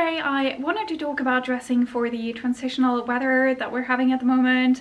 today I wanted to talk about dressing for the transitional weather that we're having at the moment.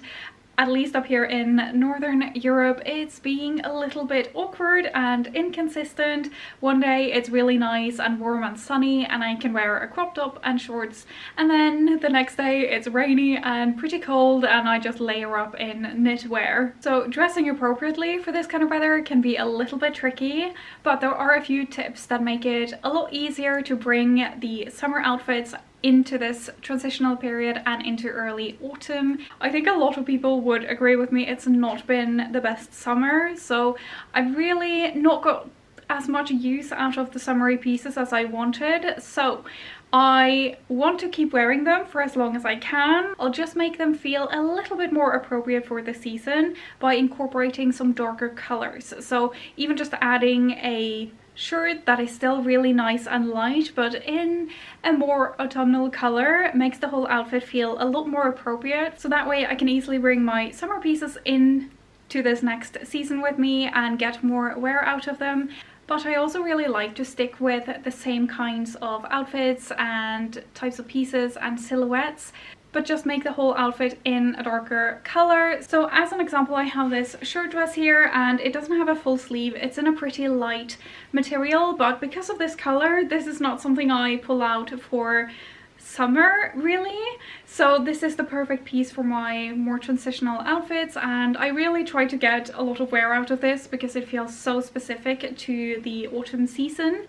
At least up here in Northern Europe, it's being a little bit awkward and inconsistent. One day it's really nice and warm and sunny and I can wear a crop top and shorts, and then the next day it's rainy and pretty cold and I just layer up in knitwear. So dressing appropriately for this kind of weather can be a little bit tricky, but there are a few tips that make it a lot easier to bring the summer outfits into this transitional period and into early autumn. I think a lot of people would agree with me, it's not been the best summer, so I've really not got as much use out of the summery pieces as I wanted, so I want to keep wearing them for as long as I can. I'll just make them feel a little bit more appropriate for the season by incorporating some darker colors. So even just adding a shirt that is still really nice and light but in a more autumnal color makes the whole outfit feel a lot more appropriate, so that way I can easily bring my summer pieces in to this next season with me and get more wear out of them. But I also really like to stick with the same kinds of outfits and types of pieces and silhouettes, but just make the whole outfit in a darker color. So as an example, I have this shirt dress here and it doesn't have a full sleeve. It's in a pretty light material, but because of this color, this is not something I pull out for summer really. So this is the perfect piece for my more transitional outfits, and I really try to get a lot of wear out of this because it feels so specific to the autumn season.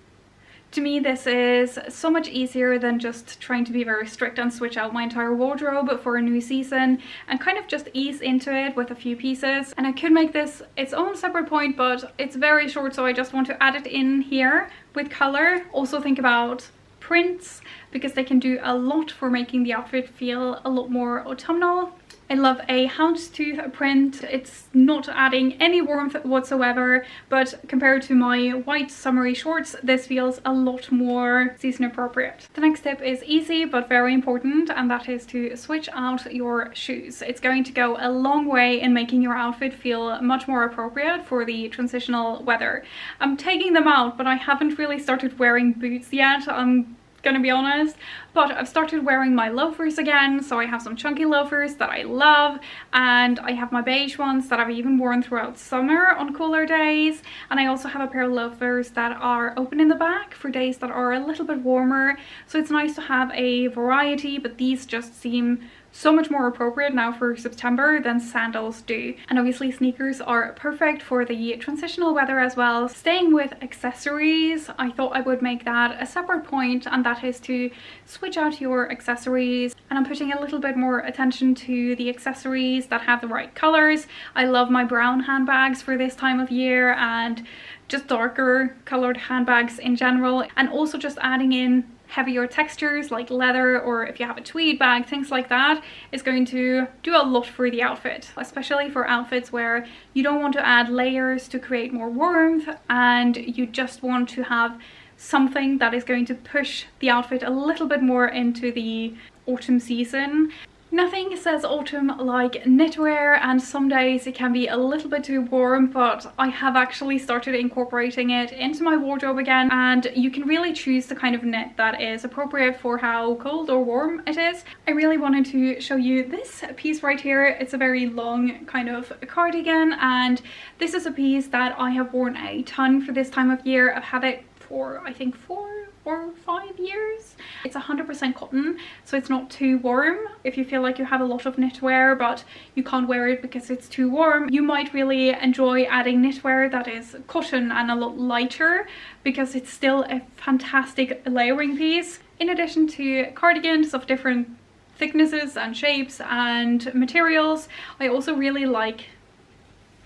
To me, this is so much easier than just trying to be very strict and switch out my entire wardrobe for a new season and kind of just ease into it with a few pieces. And I could make this its own separate point, but it's very short, so I just want to add it in here with color. Also think about prints because they can do a lot for making the outfit feel a lot more autumnal. I love a houndstooth print. It's not adding any warmth whatsoever, but compared to my white summery shorts, this feels a lot more season appropriate. The next tip is easy but very important, and that is to switch out your shoes. It's going to go a long way in making your outfit feel much more appropriate for the transitional weather. I'm taking them out, but I haven't really started wearing boots yet. I'm gonna be honest, but I've started wearing my loafers again. So I have some chunky loafers that I love, and I have my beige ones that I've even worn throughout summer on cooler days, and I also have a pair of loafers that are open in the back for days that are a little bit warmer. So it's nice to have a variety, but these just seem so much more appropriate now for September than sandals do. And obviously sneakers are perfect for the transitional weather as well. Staying with accessories, I thought I would make that a separate point, and that is to switch out your accessories. And I'm putting a little bit more attention to the accessories that have the right colors. I love my brown handbags for this time of year, and just darker colored handbags in general, and also just adding in heavier textures like leather, or if you have a tweed bag, things like that is going to do a lot for the outfit, especially for outfits where you don't want to add layers to create more warmth and you just want to have something that is going to push the outfit a little bit more into the autumn season. Nothing says autumn like knitwear, and some days it can be a little bit too warm, but I have actually started incorporating it into my wardrobe again, and you can really choose the kind of knit that is appropriate for how cold or warm it is. I really wanted to show you this piece right here. It's a very long kind of cardigan, and this is a piece that I have worn a ton for this time of year. I've had it for I think 4 or 5 years. It's 100% cotton, so it's not too warm. If you feel like you have a lot of knitwear but you can't wear it because it's too warm, you might really enjoy adding knitwear that is cotton and a lot lighter, because it's still a fantastic layering piece. In addition to cardigans of different thicknesses and shapes and materials, I also really like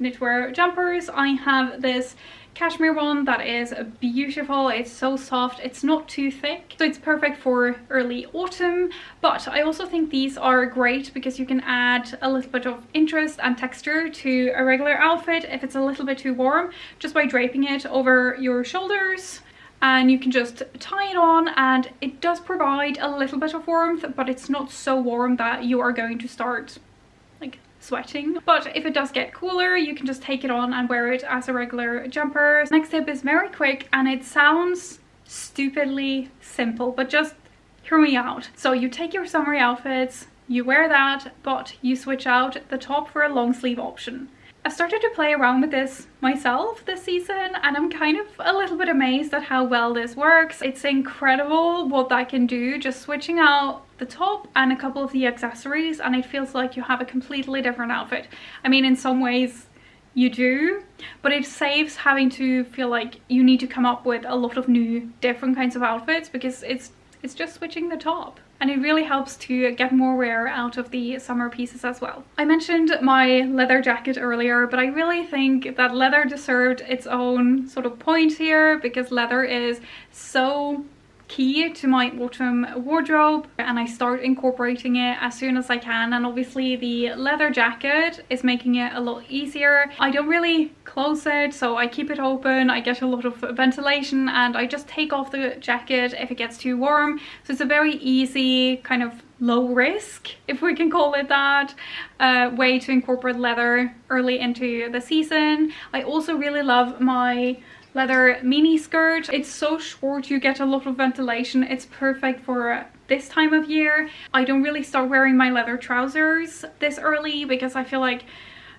knitwear jumpers. I have this cashmere one that is beautiful. It's so soft, it's not too thick, so it's perfect for early autumn. But I also think these are great because you can add a little bit of interest and texture to a regular outfit if it's a little bit too warm, just by draping it over your shoulders. And you can just tie it on, and it does provide a little bit of warmth, but it's not so warm that you are going to start like sweating. But if it does get cooler, you can just take it on and wear it as a regular jumper. Next tip is very quick, and it sounds stupidly simple, but just hear me out. So you take your summery outfits, you wear that, but you switch out the top for a long sleeve option. I've started to play around with this myself this season, and I'm kind of a little bit amazed at how well this works. It's incredible what that can do, just switching out the top and a couple of the accessories, and it feels like you have a completely different outfit. I mean, in some ways you do, but it saves having to feel like you need to come up with a lot of new different kinds of outfits, because it's just switching the top. And it really helps to get more wear out of the summer pieces as well. I mentioned my leather jacket earlier, but I really think that leather deserved its own sort of point here, because leather is so key to my autumn wardrobe, and I start incorporating it as soon as I can. And obviously the leather jacket is making it a lot easier. I don't really close it, so I keep it open. I get a lot of ventilation, and I just take off the jacket if it gets too warm. So it's a very easy, kind of low risk, if we can call it that, way to incorporate leather early into the season. I also really love my leather mini skirt. It's so short, you get a lot of ventilation. It's perfect for this time of year. I don't really start wearing my leather trousers this early because I feel like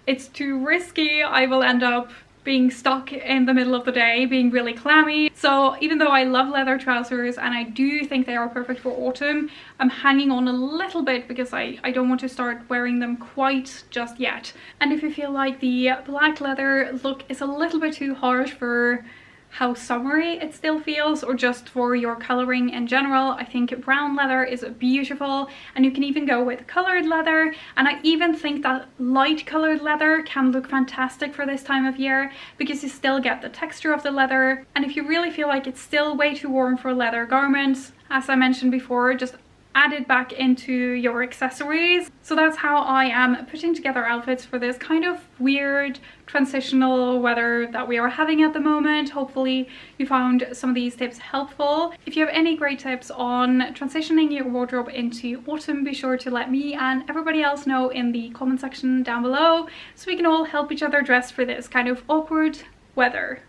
it's too risky. I will end up being stuck in the middle of the day, being really clammy. So even though I love leather trousers and I do think they are perfect for autumn, I'm hanging on a little bit because I don't want to start wearing them quite just yet. And if you feel like the black leather look is a little bit too harsh for how summery it still feels, or just for your coloring in general, I think brown leather is beautiful, and you can even go with colored leather. And I even think that light colored leather can look fantastic for this time of year, because you still get the texture of the leather. And if you really feel like it's still way too warm for leather garments, as I mentioned before, just add it back into your accessories. So that's how I am putting together outfits for this kind of weird transitional weather that we are having at the moment. Hopefully you found some of these tips helpful. If you have any great tips on transitioning your wardrobe into autumn, be sure to let me and everybody else know in the comment section down below, so we can all help each other dress for this kind of awkward weather.